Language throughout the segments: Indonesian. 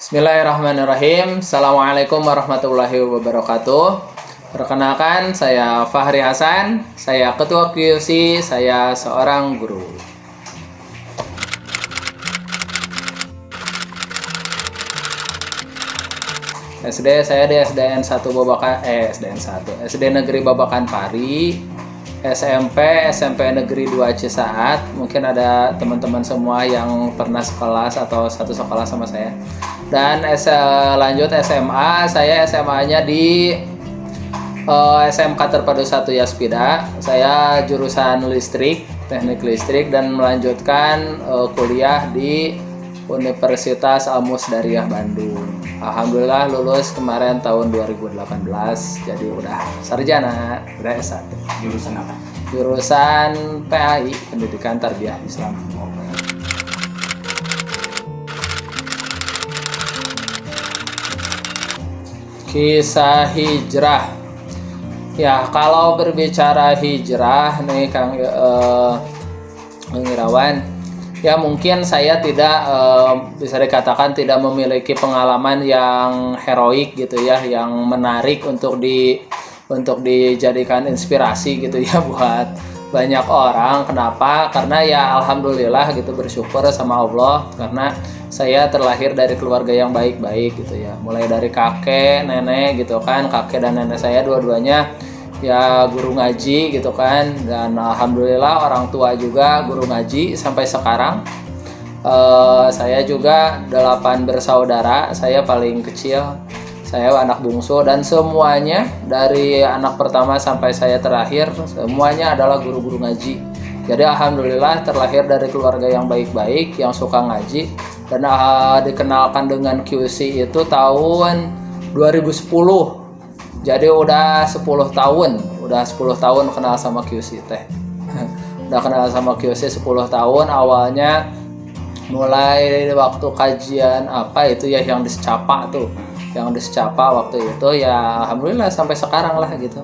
Bismillahirrahmanirrahim. Assalamualaikum warahmatullahi wabarakatuh. Perkenalkan, saya Fahri Hasan. Saya Ketua QC, saya seorang guru. Saya di SDN 1 SD Negeri Babakan Pari. SMP Negeri 2 Cisaat. Mungkin ada teman-teman semua yang pernah sekelas atau satu sekolah sama saya. Dan lanjut SMA, saya SMA-nya di SMK Terpadu 1 Yaspida. Saya jurusan listrik, teknik listrik, dan melanjutkan kuliah di Universitas Al-Musdariyah Bandung. Alhamdulillah lulus kemarin tahun 2018, jadi udah sarjana, udah S1. Jurusan apa? Jurusan PAI, Pendidikan Tarbiyah Islam. Kisah hijrah. Ya, kalau berbicara hijrah nih Kang Irawan, ya mungkin saya tidak bisa dikatakan tidak memiliki pengalaman yang heroik gitu ya, yang menarik untuk dijadikan inspirasi gitu ya buat banyak orang. Kenapa? Karena ya alhamdulillah gitu, bersyukur sama Allah karena saya terlahir dari keluarga yang baik-baik gitu ya. Mulai dari kakek, nenek gitu kan. Kakek dan nenek saya dua-duanya ya guru ngaji gitu kan, dan alhamdulillah orang tua juga guru ngaji sampai sekarang. Saya juga 8 bersaudara, saya paling kecil, saya anak bungsu, dan semuanya dari anak pertama sampai saya terakhir semuanya adalah guru-guru ngaji. Jadi alhamdulillah terlahir dari keluarga yang baik-baik, yang suka ngaji, dan dikenalkan dengan QC itu tahun 2010. Jadi udah 10 tahun kenal sama QC teh. Udah kenal sama QC 10 tahun. Awalnya mulai waktu kajian apa itu ya yang di Secapa tuh. Yang di Secapa waktu itu ya alhamdulillah sampai sekarang lah gitu.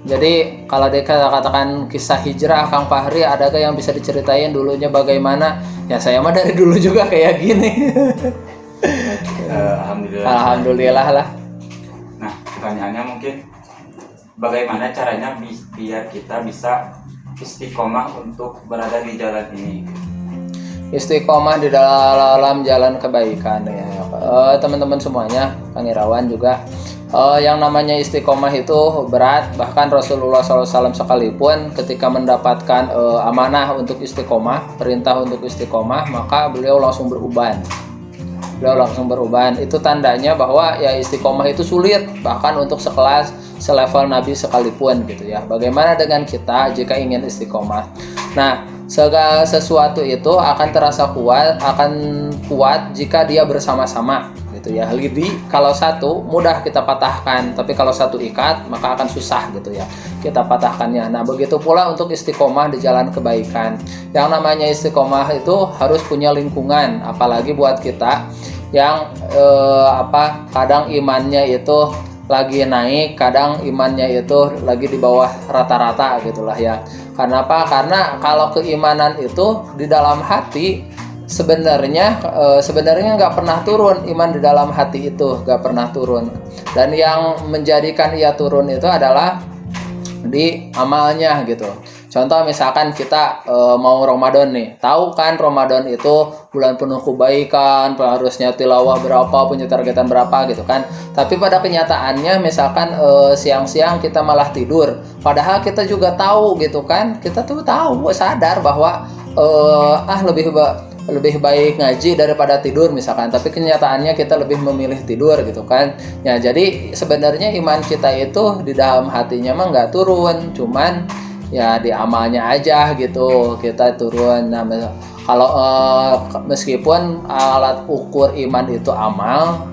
Jadi kalau dikatakan kisah hijrah Kang Fahri, adakah yang bisa diceritain dulunya bagaimana? Ya saya mah dari dulu juga kayak gini. Alhamdulillah lah. Nah, pertanyaannya mungkin bagaimana caranya biar kita bisa istiqomah untuk berada di jalan ini? Istiqomah di dalam jalan kebaikan ya. Teman-teman semuanya, Kang Irawan juga, yang namanya istiqomah itu berat. Bahkan Rasulullah SAW sekalipun ketika mendapatkan amanah untuk istiqomah, perintah untuk istiqomah, maka beliau langsung beruban. Itu tandanya bahwa ya istiqomah itu sulit, bahkan untuk selevel Nabi sekalipun gitu ya. Bagaimana dengan kita jika ingin istiqomah? Nah, segala sesuatu itu akan terasa kuat jika dia bersama-sama gitu ya. Lidi kalau satu mudah kita patahkan, tapi kalau satu ikat maka akan susah gitu ya kita patahkannya. Nah, begitu pula untuk istiqomah di jalan kebaikan. Yang namanya istiqomah itu harus punya lingkungan, apalagi buat kita yang kadang imannya itu lagi naik, kadang imannya itu lagi di bawah rata-rata gitulah ya. Kenapa? Karena kalau keimanan itu di dalam hati sebenarnya nggak pernah turun. Iman di dalam hati itu nggak pernah turun, dan yang menjadikan ia turun itu adalah di amalnya gitu. Contoh misalkan kita mau Ramadan nih, tahu kan Ramadan itu bulan penuh kebaikan, harusnya tilawah berapa, punya targetan berapa gitu kan. Tapi pada kenyataannya misalkan siang-siang kita malah tidur, padahal kita juga tahu gitu kan, kita tuh tahu, sadar bahwa lebih baik ngaji daripada tidur misalkan, tapi kenyataannya kita lebih memilih tidur gitu kan. Ya jadi sebenarnya iman kita itu di dalam hatinya mah nggak turun, cuman ya di amalnya aja gitu kita turun. Nah, kalau meskipun alat ukur iman itu amal,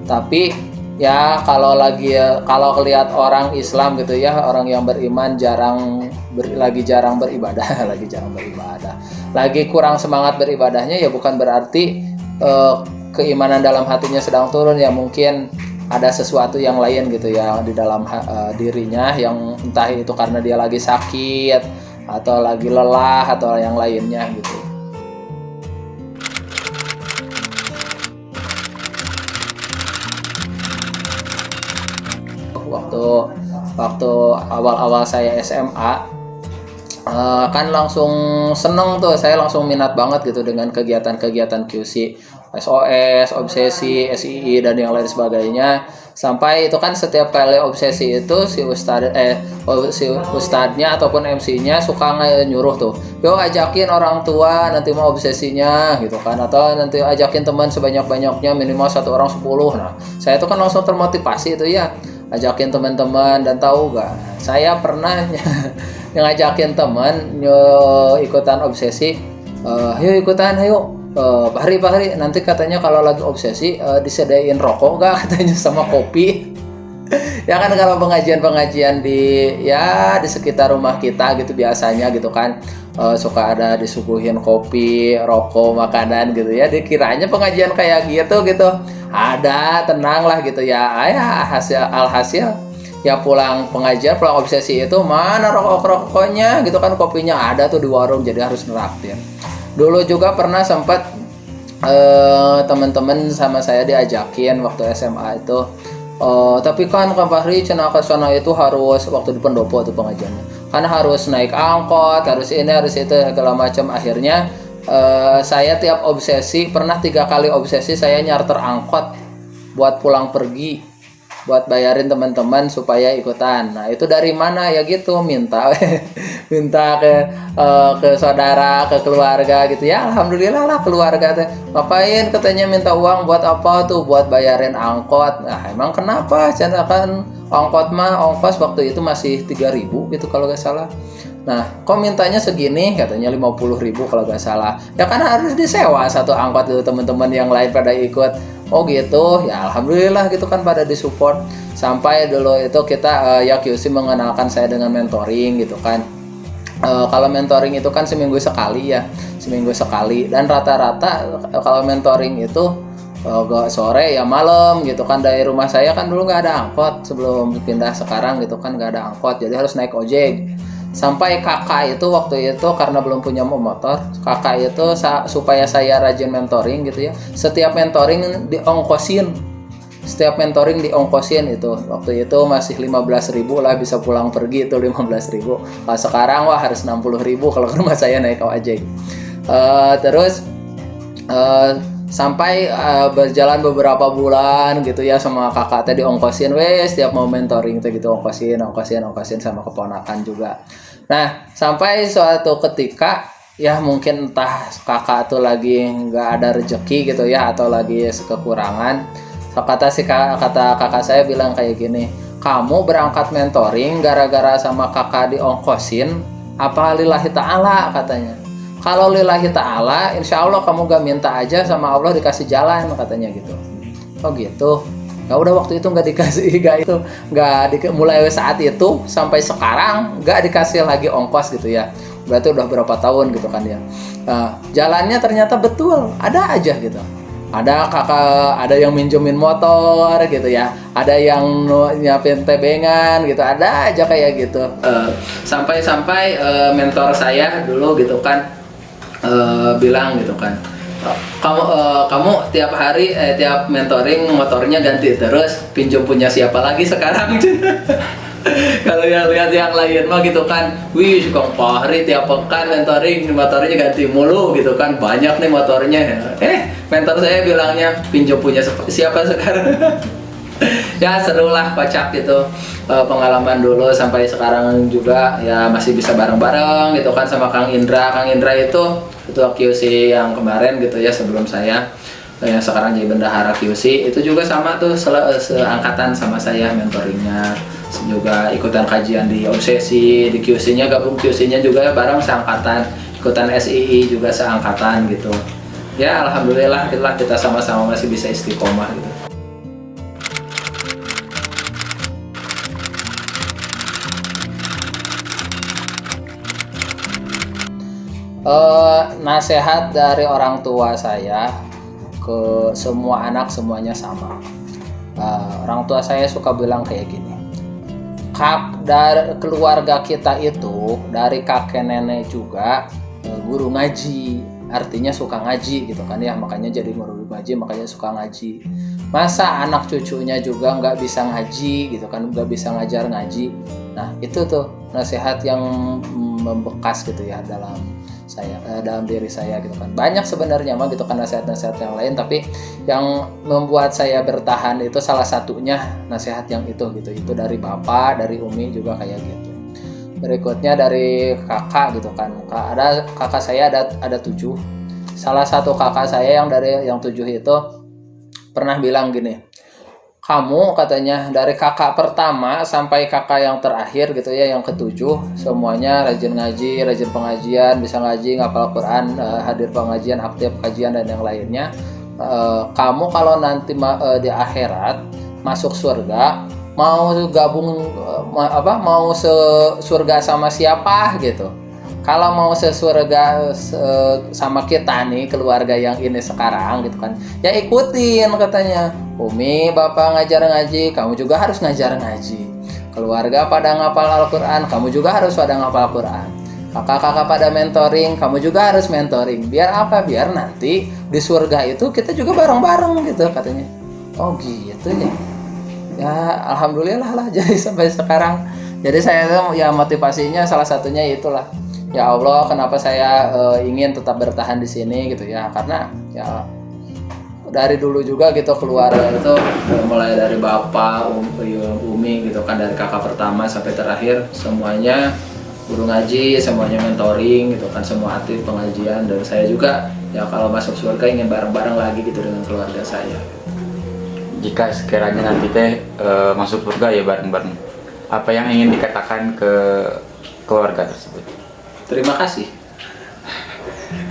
tapi ya kalau lihat orang Islam gitu ya, orang yang beriman lagi jarang beribadah, lagi kurang semangat beribadahnya, ya bukan berarti keimanan dalam hatinya sedang turun. Ya mungkin ada sesuatu yang lain gitu ya di dalam dirinya, yang entah itu karena dia lagi sakit atau lagi lelah atau yang lainnya gitu. waktu awal-awal saya SMA. Kan langsung seneng tuh, saya langsung minat banget gitu dengan kegiatan-kegiatan QC, SOS, obsesi, SII dan yang lain sebagainya. Sampai itu kan setiap kali obsesi itu si ustadznya ataupun MC-nya suka nyuruh tuh, yuk ajakin orang tua nanti mau obsesinya gitu kan, atau nanti ajakin teman sebanyak-banyaknya minimal 1 orang 10. Nah, saya itu kan langsung termotivasi itu ya, ajakin teman-teman. Dan tahu gak, saya pernah yang ngajakin teman ikutan obsesi, ayo ikutan, ayo Pak Hari nanti katanya kalau lagi obsesi disediain rokok gak katanya sama kopi. Ya kan kalau pengajian-pengajian di sekitar rumah kita gitu biasanya gitu kan, suka ada disuguhin kopi, rokok, makanan gitu ya, dikiranya pengajian kayak gitu ada, tenang lah gitu ya. Alhasil ya pulang pengajian, pulang obsesi itu mana rokoknya gitu kan, kopinya ada tuh di warung, jadi harus neraktir. Dulu juga pernah sempat teman-teman sama saya diajakin waktu SMA itu, tapi kan Kang Fahri cenah ke sana itu harus waktu di pendopo tuh pengajiannya, kan harus naik angkot, harus ini harus itu segala macam. Akhirnya saya tiap obsesi, pernah 3 kali obsesi saya nyarter angkot buat pulang pergi, buat bayarin teman-teman supaya ikutan. Nah itu dari mana ya gitu, minta ke saudara, ke keluarga gitu ya. Alhamdulillah lah keluarga teh, ngapain katanya minta uang buat apa tuh, buat bayarin angkot. Nah emang kenapa, kan angkot mah ongkos waktu itu masih 3.000 gitu kalau gak salah. Nah kok mintanya segini, katanya 50.000 kalau gak salah. Ya kan harus disewa satu angkot itu, teman-teman yang lain pada ikut. Oh gitu, ya alhamdulillah gitu kan pada disupport. Sampai dulu itu kita ya QC mengenalkan saya dengan mentoring gitu kan. Kalau mentoring itu kan seminggu sekali ya, dan rata-rata kalau mentoring itu sore ya malam gitu kan. Dari rumah saya kan dulu nggak ada angkot sebelum pindah sekarang gitu kan, nggak ada angkot, jadi harus naik ojek. Sampai kakak itu waktu itu karena belum punya motor, kakak itu supaya saya rajin mentoring gitu ya, setiap mentoring diongkosin itu. Waktu itu masih 15.000 lah bisa pulang pergi itu 15.000. Kalau sekarang wah harus 60.000 kalau ke rumah saya naik ojek. Terus sampai berjalan beberapa bulan gitu ya, sama kakak tadi ongkosin, setiap mau mentoring tuh gitu ongkosin sama keponakan juga. Nah sampai suatu ketika ya mungkin entah kakak tuh lagi nggak ada rezeki gitu ya, atau lagi kekurangan. Kata kakak saya bilang kayak gini, kamu berangkat mentoring gara-gara sama kakak diongkosin apa lillahi ta'ala katanya. Kalau lillahi ta'ala, insya Allah kamu gak minta aja sama Allah dikasih jalan katanya gitu. Oh gitu. Ya udah waktu itu nggak dikasih, mulai saat itu sampai sekarang nggak dikasih lagi ongkos gitu ya. Berarti udah berapa tahun gitu kan ya. Jalannya ternyata betul, ada aja gitu. Ada kakak, ada yang minjemin motor gitu ya, ada yang nyiapin tebengan gitu, ada aja kayak gitu. Sampai mentor saya dulu gitu kan bilang gitu kan, kamu tiap hari tiap mentoring motornya ganti terus, pinjam punya siapa lagi sekarang? Kalau yang lihat yang lain mah gitu kan, wih Kang Fahri tiap pekan mentoring motornya ganti mulu gitu kan, banyak nih motornya. Mentor saya bilangnya pinjam punya siapa sekarang? Ya seru lah, kocak gitu pengalaman dulu. Sampai sekarang juga ya masih bisa bareng-bareng gitu kan sama Kang Indra. Kang Indra itu QC yang kemarin gitu ya, sebelum saya yang sekarang jadi bendahara QC, itu juga sama tuh seangkatan sama saya mentoringnya, juga ikutan kajian di obsesi, di QC-nya gabung, QC-nya juga bareng seangkatan, ikutan SII juga seangkatan gitu. Ya alhamdulillah kita sama-sama masih bisa istiqomah gitu. Nasihat dari orang tua saya ke semua anak semuanya sama. Orang tua saya suka bilang kayak gini, dari keluarga kita itu dari kakek nenek juga guru ngaji, artinya suka ngaji gitu kan ya, makanya jadi guru ngaji, makanya suka ngaji. Masa anak cucunya juga nggak bisa ngaji gitu kan, nggak bisa ngajar ngaji. Nah itu tuh nasihat yang membekas gitu ya dalam saya, dalam diri saya gitu kan. Banyak sebenarnya mah gitu kan nasihat-nasihat yang lain, tapi yang membuat saya bertahan itu salah satunya nasihat yang itu gitu. Itu dari bapak, dari umi juga kayak gitu. Berikutnya dari kakak gitu kan. Ada kakak saya ada 7. Salah satu kakak saya yang dari yang 7 itu pernah bilang gini, kamu katanya dari kakak pertama sampai kakak yang terakhir gitu ya, yang ke-7 semuanya rajin ngaji, rajin pengajian, bisa ngaji, ngapal Quran, hadir pengajian, aktif kajian dan yang lainnya. Kamu kalau nanti di akhirat masuk surga, mau gabung mau surga sama siapa gitu. Kalau mau sesurga sama kita nih, keluarga yang ini sekarang gitu kan, ya ikutin katanya. Umi bapak ngajar ngaji, kamu juga harus ngajar ngaji. Keluarga pada ngapal Al-Quran, kamu juga harus pada ngapal Al-Quran. Kakak-kakak pada mentoring, kamu juga harus mentoring. Biar apa? Biar nanti di surga itu kita juga bareng-bareng gitu katanya. Oh gitu ya. Ya alhamdulillah lah jadi sampai sekarang. Jadi saya tuh ya motivasinya salah satunya itulah. Ya Allah, kenapa saya ingin tetap bertahan di sini gitu ya? Karena ya dari dulu juga gitu keluarga itu mulai dari bapak, umi gitu kan, dari kakak pertama sampai terakhir semuanya guru ngaji, semuanya mentoring gitu kan, semua aktif pengajian. Dan saya juga ya kalau masuk surga ingin bareng-bareng lagi gitu dengan keluarga saya. Jika sekiranya nanti teh masuk surga ya bareng-bareng, apa yang ingin dikatakan ke keluarga tersebut? Terima kasih.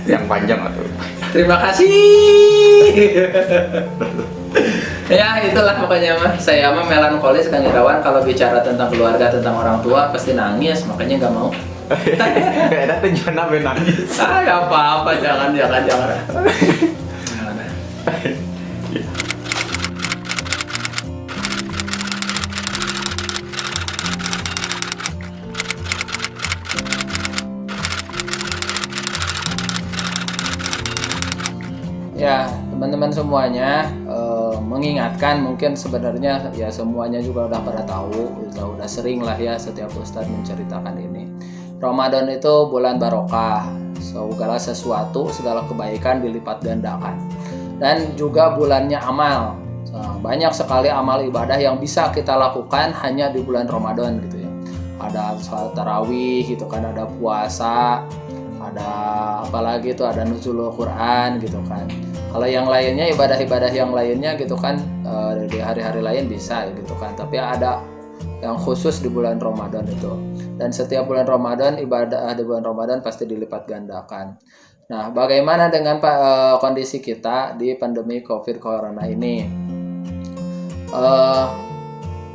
Yang panjang atau? Terima kasih. Ya itulah pokoknya mah. Saya mah melankolis Kang Irawan kalau bicara tentang keluarga, tentang orang tua pasti nangis, makanya nggak mau. Kayak ada tujuan apa nangis? Nggak apa-apa, jangan. Ya, teman-teman semuanya mengingatkan, mungkin sebenarnya ya semuanya juga udah pada tahu, udah sering lah ya setiap ustadz menceritakan ini. Ramadan itu bulan barokah, segala sesuatu, segala kebaikan dilipat gandakan. Dan juga bulannya amal. Banyak sekali amal ibadah yang bisa kita lakukan hanya di bulan Ramadan gitu ya. Ada salat tarawih gitu kan, ada puasa, ada apalagi itu, ada nuzulul Quran gitu kan. Kalau yang lainnya ibadah-ibadah yang lainnya gitu kan di hari-hari lain bisa gitu kan, tapi ada yang khusus di bulan Ramadan itu. Dan setiap bulan Ramadan, ibadah di bulan Ramadan pasti dilipat gandakan. Nah, bagaimana dengan kondisi kita di pandemi Covid Corona ini?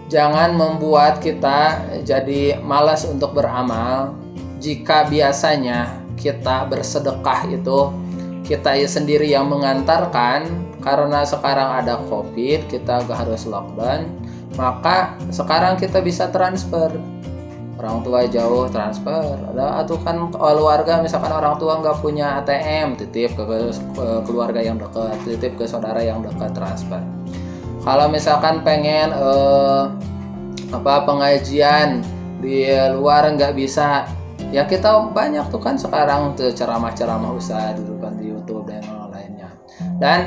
Jangan membuat kita jadi malas untuk beramal. Jika biasanya kita bersedekah itu kita sendiri yang mengantarkan, karena sekarang ada Covid, kita gak harus lockdown, maka sekarang kita bisa transfer. Orang tua jauh transfer, ada atau kan keluarga misalkan orang tua nggak punya ATM, titip ke keluarga yang dekat, titip ke saudara yang dekat, transfer. Kalau misalkan pengen pengajian di luar nggak bisa, ya kita banyak tuh kan sekarang tuh ceramah-ceramah ustadz gitu kan di YouTube dan yang lainnya. Dan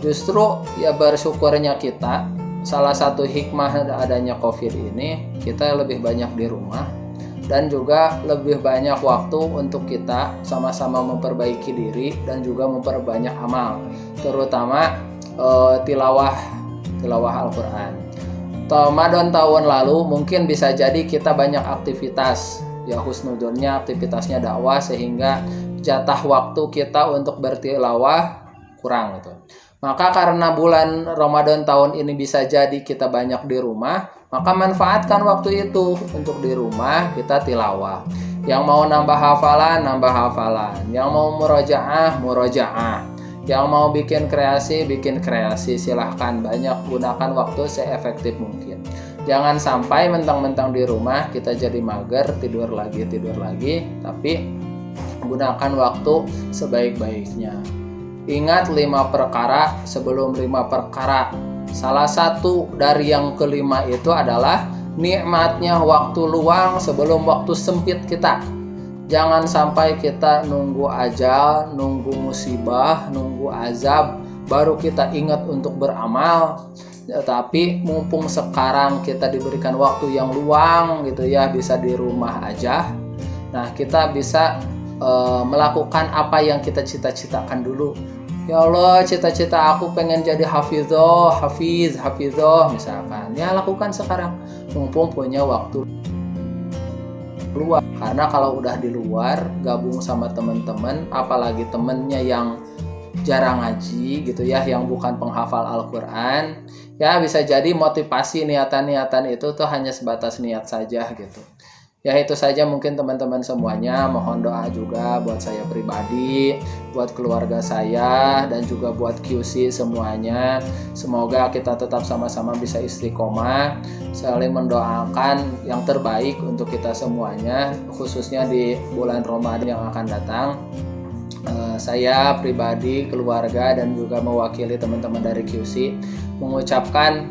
justru ya bersyukurnya kita, salah satu hikmah adanya Covid ini, kita lebih banyak di rumah dan juga lebih banyak waktu untuk kita sama-sama memperbaiki diri dan juga memperbanyak amal, terutama tilawah Al-Quran. Ramadan tahun lalu mungkin bisa jadi kita banyak aktivitas, ya husnudonnya aktivitasnya dakwah, sehingga jatah waktu kita untuk bertilawah kurang gitu. Maka karena bulan Ramadan tahun ini bisa jadi kita banyak di rumah, maka manfaatkan waktu itu untuk di rumah kita tilawah. Yang mau nambah hafalan, nambah hafalan. Yang mau murojaah, murojaah. Yang mau bikin kreasi, silahkan. Banyak gunakan waktu seefektif mungkin. Jangan sampai mentang-mentang di rumah kita jadi mager, tidur lagi, tapi gunakan waktu sebaik-baiknya. Ingat 5 perkara sebelum 5 perkara. Salah satu dari yang kelima itu adalah nikmatnya waktu luang sebelum waktu sempit kita. Jangan sampai kita nunggu ajal, nunggu musibah, nunggu azab, baru kita ingat untuk beramal. Tapi mumpung sekarang kita diberikan waktu yang luang gitu ya, bisa di rumah aja. Nah, kita bisa melakukan apa yang kita cita-citakan dulu. Ya Allah, cita-cita aku pengen jadi hafiz misalkan. Ya lakukan sekarang, mumpung punya waktu luar. Karena kalau udah di luar, gabung sama teman-teman, apalagi temennya yang jarang ngaji gitu ya, yang bukan penghafal Al-Quran, ya bisa jadi motivasi niatan-niatan itu tuh hanya sebatas niat saja gitu. Ya itu saja mungkin teman-teman semuanya. Mohon doa juga buat saya pribadi, buat keluarga saya, dan juga buat QC semuanya. Semoga kita tetap sama-sama bisa istiqomah, saling mendoakan yang terbaik untuk kita semuanya, khususnya di bulan Ramadan yang akan datang. Saya pribadi, keluarga, dan juga mewakili teman-teman dari QC mengucapkan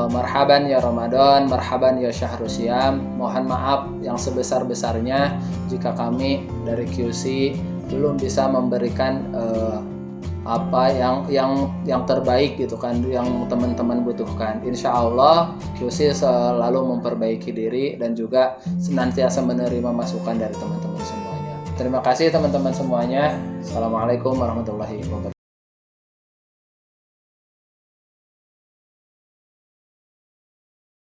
marhaban ya Ramadan, marhaban ya Syahrul Syam. Mohon maaf yang sebesar-besarnya jika kami dari QC belum bisa memberikan apa yang terbaik gitu kan, yang teman-teman butuhkan. Insya Allah QC selalu memperbaiki diri dan juga senantiasa menerima masukan dari teman-teman semuanya. Terima kasih teman-teman semuanya. Assalamualaikum warahmatullahi wabarakatuh.